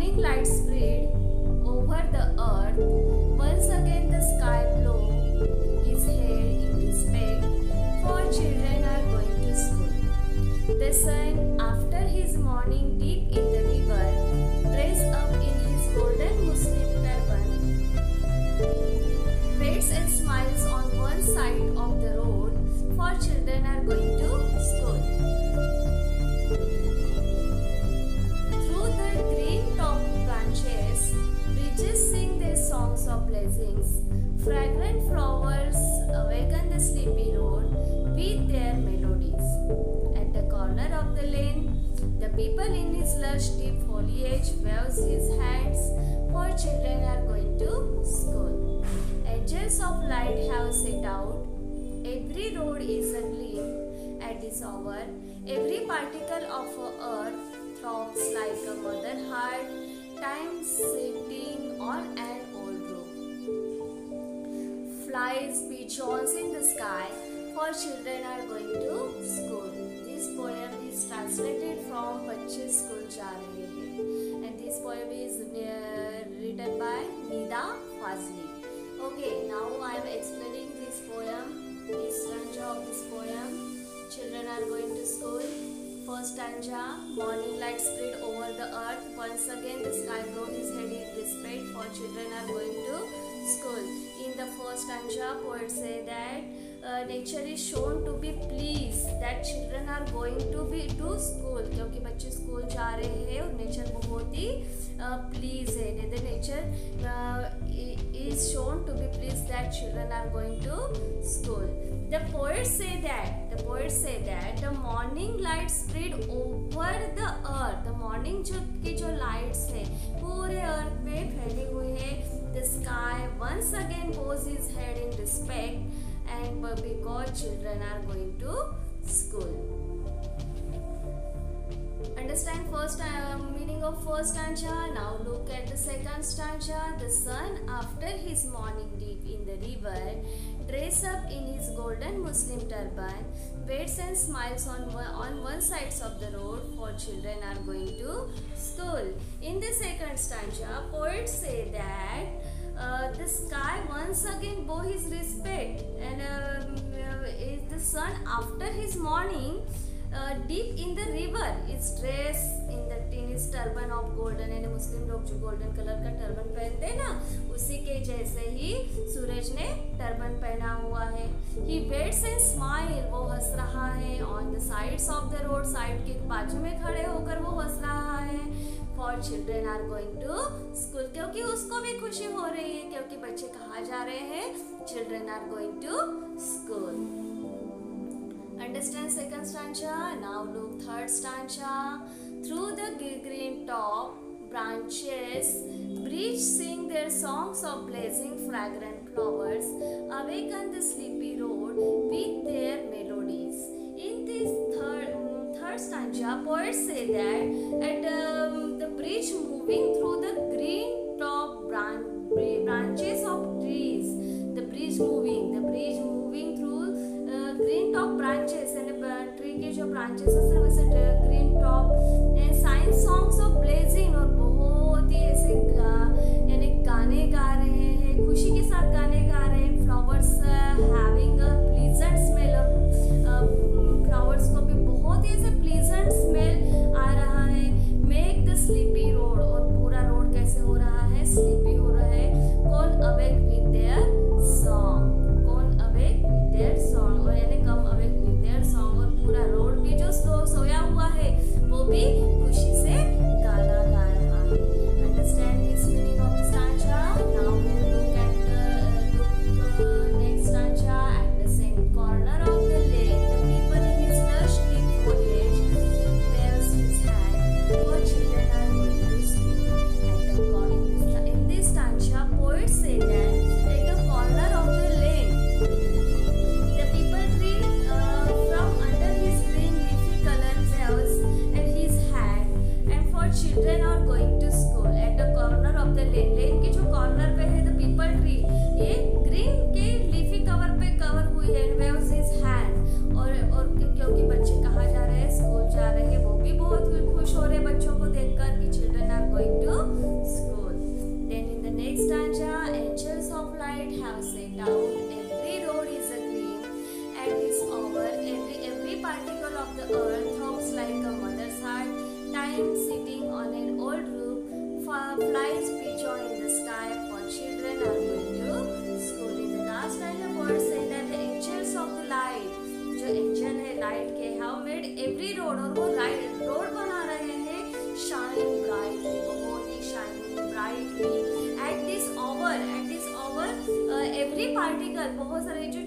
morning light spread over the earth, once again the sky blow his head in respect, for children are going to school. The sun, after his morning dip in the river, dressed up in his golden Muslim turban, waits and smiles on one side of the road, for children are going to school. Through the green top branches, bridges sing their songs of blessings. Fragrant flowers awaken the sleepy road with their melodies. At the corner of the lane, the people in his lush deep foliage waves his hands, for children are going to school. Edges of light have set out. Every road is agleam at this hour. Every particle of earth throbs like a mother heart, time sitting on an old rope. Flies, pigeons in the sky, for children are going to school. This poem is translated from बच्चे school जा रहे हैं, and this poem is written by Nida Fazli. Okay, now I am explaining this poem. This stanza of this poem. Children are going to school. First stanza, morning light spread over the earth. Once again the sky blow his head in respect, for children are going to school. In the first stanza, poet say that nature is shown to be pleased that children are going to be to school, क्योंकि बच्चे school जा रहे हैं और nature बहुत ही please है. The nature is shown to be pleased that children are going to school. The poets say that the morning light spread over the earth. The morning की जो lights है पूरे earth पे फैली हुई है. The sky once again bows his head in respect, and because children are going to school. Understand first meaning of first stanza. Now look at the second stanza. The sun, after his morning dip in the river, dressed up in his golden Muslim turban, waits and smiles on one side of the road, for children are going to school. In the second stanza, poets say that the sky once again bow his respect, and is the sun after his morning deep in the river is dressed in his turban of golden. यानी मुस्लिम लोग जो golden colour का turban पहनते हैं ना, उसी के जैसे ही सूरज ने टर्बन पहना हुआ है. He waits and smile, वो हंस रहा है. On the sides of the road, side के बाजू में खड़े होकर वो हंस रहा है. For children are going to school, क्योंकि उसको भी खुशी हो रही है, क्योंकि बच्चे कहाँ जा रहे हैं? Children are going to school. Understand second stanza. Now look third stanza. Through the green top branches, bridges sing their songs of blazing fragrant flowers, awaken the sleepy road with their melodies. In this third stanza, poets say that at the bridge moving through the green top branches of trees, the bridge moving through green top branches, and tree के जो branches है वैसे green top, and sign songs of blazing, और बहुत ही ऐसे यानी गाने गा रहे हैं, खुशी के साथ गाने गा रहे हैं. Flowers having a pleasant smell, और flowers को भी बहुत ही ऐसे pleasant smell आ रहा है. Make the sleepy road, और पूरा रोड कैसे हो रहा है? sleepy हो रहा है. Call awake with their song, और यानी कम awake with their song, और पूरा रोड भी जो सोया हुआ है वो भी खुशी से गाना गा रहा है. Understand this meaning of the stanza. Now look next stanza. At the same corner of the lake, the people in his lush deep foliage waves his hand, for children are going to school. And in this stanza, poets say that at the corner of the lake, the people read from under his green leafy colored veils, and his cloud roof, flies pitch on in the sky, for children are going to school. In the last line the word say that the angels of the light, जो angel है light के, have made every road, और वो road बना रहे हैं shine brightly, बहुत ही shining brightly. At this hour every particle, बहुत सारे जो